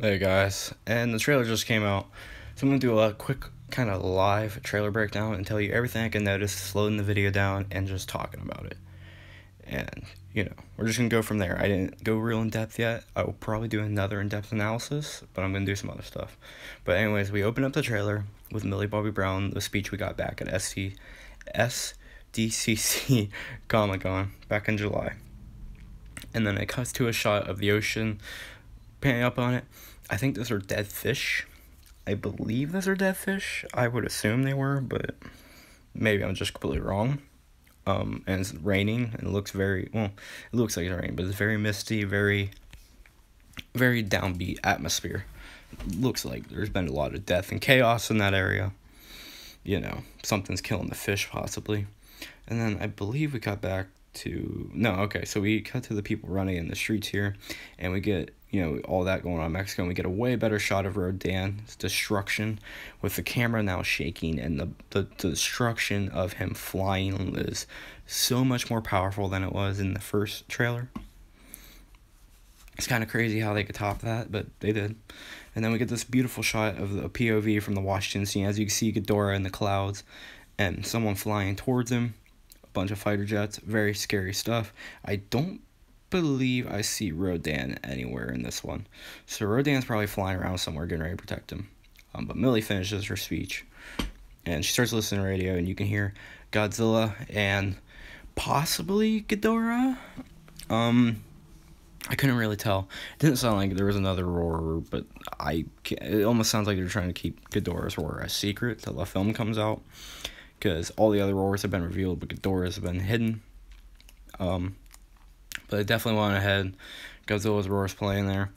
Hey guys, and the trailer just came out, so I'm gonna do a quick kind of live trailer breakdown and tell you everything I can notice, slowing the video down and just talking about it. And we're just gonna go from there. I didn't go real in depth yet. I will probably do another in depth analysis, but I'm gonna do some other stuff. But anyways, we open up the trailer with Millie Bobby Brown, the speech we got back at SDCC Comic Con back in July, and then it cuts to a shot of the ocean, panning up on it. I think those are dead fish. I believe those are dead fish. I would assume they were, but maybe I'm just completely wrong. And it's raining, and it looks it looks like it's raining, but it's very misty, very, very downbeat atmosphere. It looks like there's been a lot of death and chaos in that area. Something's killing the fish, possibly. And then I believe we cut back to so we cut to the people running in the streets here, and we get all that going on in Mexico, and we get a way better shot of Rodan's destruction with the camera now shaking, and the destruction of him flying is so much more powerful than it was in the first trailer. It's kind of crazy how they could top that, but they did. And then we get this beautiful shot of the POV from the Washington scene. As you can see, Ghidorah in the clouds and someone flying towards him. A bunch of fighter jets. Very scary stuff. I don't believe I see Rodan anywhere in this one. So Rodan's probably flying around somewhere getting ready to protect him. But Millie finishes her speech, and she starts listening to the radio, and you can hear Godzilla and possibly Ghidorah. I couldn't really tell. It didn't sound like there was another roar, but it almost sounds like they're trying to keep Ghidorah's roar a secret till the film comes out, because all the other roars have been revealed, but Ghidorah's have been hidden. But it definitely went ahead. Godzilla's roar is playing there,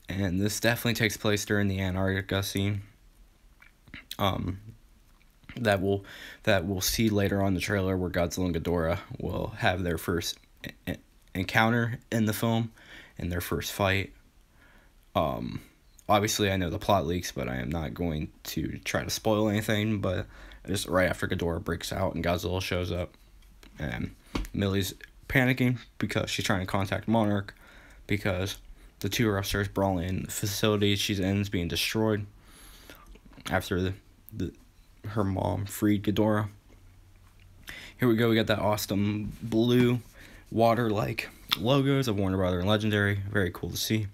and this definitely takes place during the Antarctica scene. That we'll see later on in the trailer, where Godzilla and Ghidorah will have their first encounter in the film, and their first fight. Obviously I know the plot leaks, but I am not going to try to spoil anything. But just right after Ghidorah breaks out and Godzilla shows up, and Millie's panicking because she's trying to contact Monarch, because the two are upstairs brawling. The facility she's in is being destroyed after her mom freed Ghidorah. Here we go. We got that awesome blue water-like logos of Warner Brother and Legendary. Very cool to see.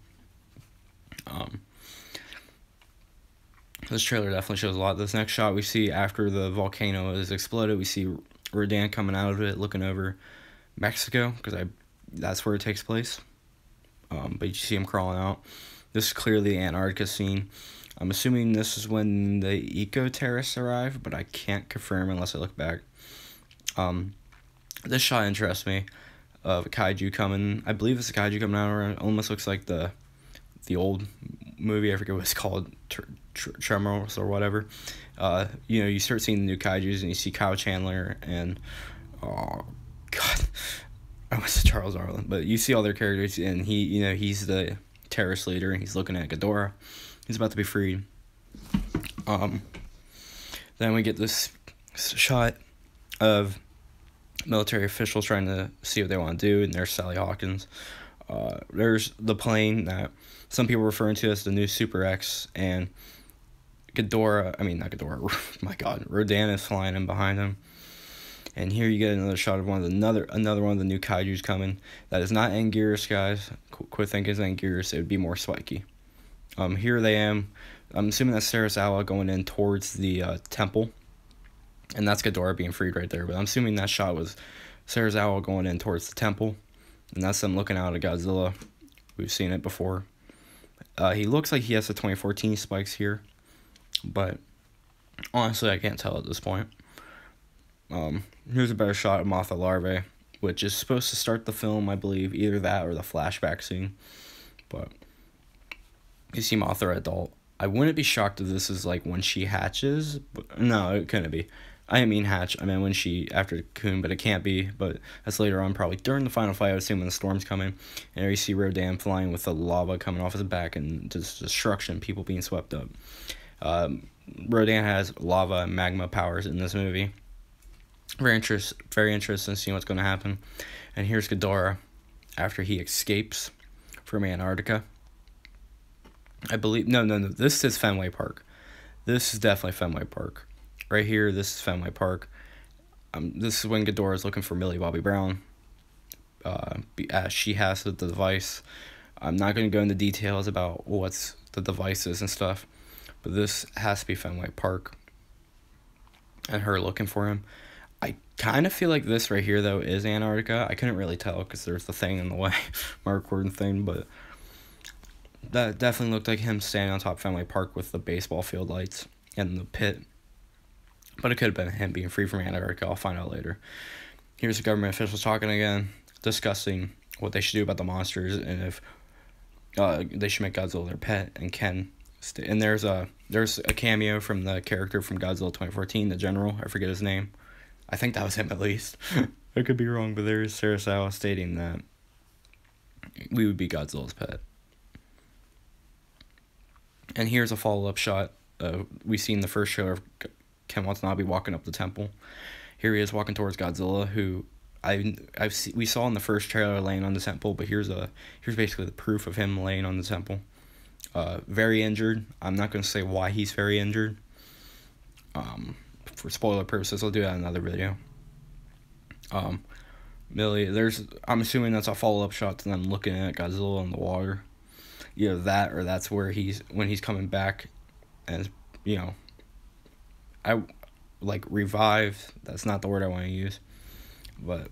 This trailer definitely shows a lot. This next shot we see after the volcano is exploded, we see Rodan coming out of it, looking over Mexico, because that's where it takes place. But you see him crawling out. This is clearly the Antarctica scene. I'm assuming this is when the eco-terrorists arrive, but I can't confirm unless I look back. This shot interests me, of a kaiju coming. I believe it's a kaiju coming out around. It almost looks like the old movie. I forget what it's called, Tremors or whatever. You start seeing the new kaijus, and you see Kyle Chandler and I was Charles Arlen, but you see all their characters, and he's the terrorist leader, and he's looking at Ghidorah. He's about to be freed. Then we get this shot of military officials trying to see what they want to do, and there's Sally Hawkins. There's the plane that some people are referring to as the new Super X, and not Ghidorah, my god, Rodan is flying in behind him. And here you get another shot of another one of the new kaijus coming. That is not Anguirus, guys. Quit thinking it's Anguirus. It would be more spiky. Here they am. I'm assuming that's Sarasawa going in towards the temple. And that's Ghidorah being freed right there. But I'm assuming that shot was Sarasawa going in towards the temple. And that's them looking out at Godzilla. We've seen it before. He looks like he has the 2014 spikes here. But honestly, I can't tell at this point. Here's a better shot of Mothra larvae, which is supposed to start the film, I believe. Either that or the flashback scene. But you see Mothra adult. I wouldn't be shocked if this is like when she hatches. But no, it couldn't be. I didn't mean hatch. I mean when after the cocoon, but it can't be. But that's later on, probably during the final fight. I would assume when the storm's coming. And there you see Rodan flying with the lava coming off his back, and just destruction, people being swept up. Rodan has lava and magma powers in this movie. Very interested in seeing what's going to happen. And here's Ghidorah after he escapes from Antarctica. I believe no. This is Fenway Park. This is definitely Fenway Park. Right here, this is Fenway Park. This is when Ghidorah is looking for Millie Bobby Brown. As she has the device. I'm not going to go into details about what's the devices and stuff, but this has to be Fenway Park and her looking for him. I kind of feel like this right here, though, is Antarctica. I couldn't really tell because there's the thing in the way, my recording thing, but that definitely looked like him standing on top of Fenway Park with the baseball field lights and the pit. But it could have been him being free from Antarctica. I'll find out later. Here's the government officials talking again, discussing what they should do about the monsters and if they should make Godzilla their pet and Ken. And there's a cameo from the character from Godzilla 2014, the general. I forget his name. I think that was him at least. I could be wrong, but there's Sarasawa stating that we would be Godzilla's pet. And here's a follow-up shot. We seen the first trailer of Ken Watanabe walking up the temple. Here he is walking towards Godzilla, who we saw in the first trailer laying on the temple, but here's basically the proof of him laying on the temple. Very injured. I'm not going to say why he's very injured. For spoiler purposes, I'll do that in another video. Millie, I'm assuming that's a follow-up shot to them looking at Godzilla in the water. Either that or that's where when he's coming back, and revived. That's not the word I want to use, but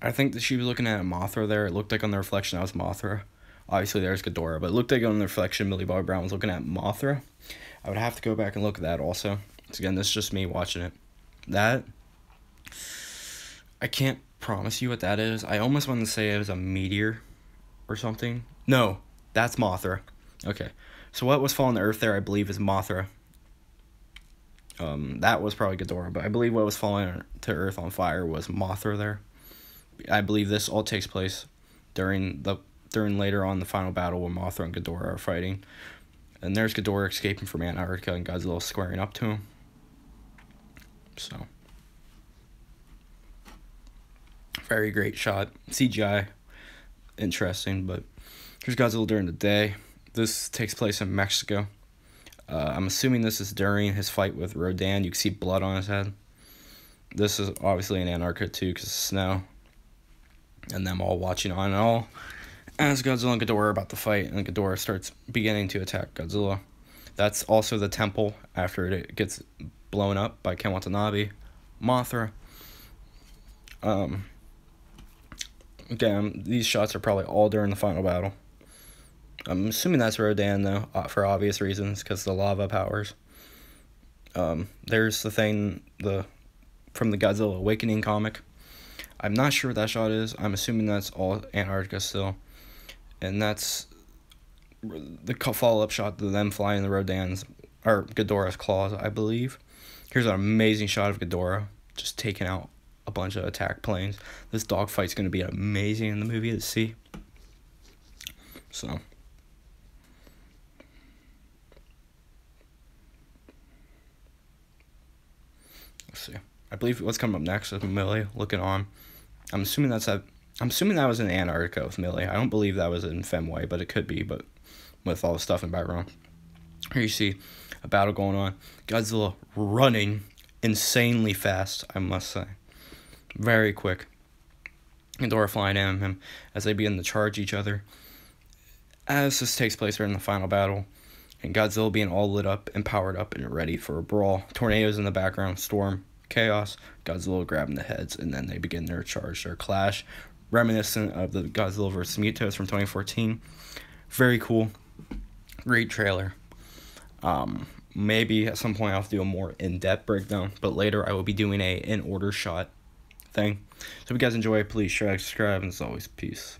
I think that she was looking at Mothra there. It looked like on the reflection that was Mothra. Obviously there's Ghidorah, but it looked like on the reflection Millie Bobby Brown was looking at Mothra. I would have to go back and look at that also. So again, this is just me watching it. That, I can't promise you what that is. I almost want to say it was a meteor or something. No, that's Mothra. Okay, so what was falling to Earth there, I believe, is Mothra. That was probably Ghidorah, but I believe what was falling to Earth on fire was Mothra there. I believe this all takes place during later on the final battle when Mothra and Ghidorah are fighting. And there's Ghidorah escaping from Antarctica and Godzilla squaring up to him. So, very great shot. CGI, interesting, but here's Godzilla during the day. This takes place in Mexico. I'm assuming this is during his fight with Rodan. You can see blood on his head. This is obviously in Antarctica too because of snow. And them all watching on and all. As Godzilla and Ghidorah are about to fight, and Ghidorah starts beginning to attack Godzilla. That's also the temple after it gets blown up by Ken Watanabe. Mothra. Again, these shots are probably all during the final battle. I'm assuming that's Rodan, though, for obvious reasons, because the lava powers. There's the thing from the Godzilla Awakening comic. I'm not sure what that shot is. I'm assuming that's all Antarctica still. And that's the follow-up shot to them flying the Rodan's, or Ghidorah's claws, I believe. Here's an amazing shot of Ghidorah just taking out a bunch of attack planes. This dogfight's going to be amazing in the movie to see. So, let's see. I believe what's coming up next is Millie looking on. I'm assuming that was in Antarctica with Millie. I don't believe that was in Fenway, but it could be, but with all the stuff in the background. Here you see a battle going on. Godzilla running insanely fast, I must say. Very quick. Ghidorah flying at him as they begin to charge each other. As this takes place during the final battle, and Godzilla being all lit up and powered up and ready for a brawl. Tornadoes in the background, storm, chaos, Godzilla grabbing the heads, and then they begin their charge, their clash, reminiscent of the Godzilla vs. Mutos from 2014. Very cool. Great trailer. Maybe at some point I'll have to do a more in-depth breakdown, but later I will be doing a in-order shot thing. So if you guys enjoy, please share, subscribe, and as always, peace.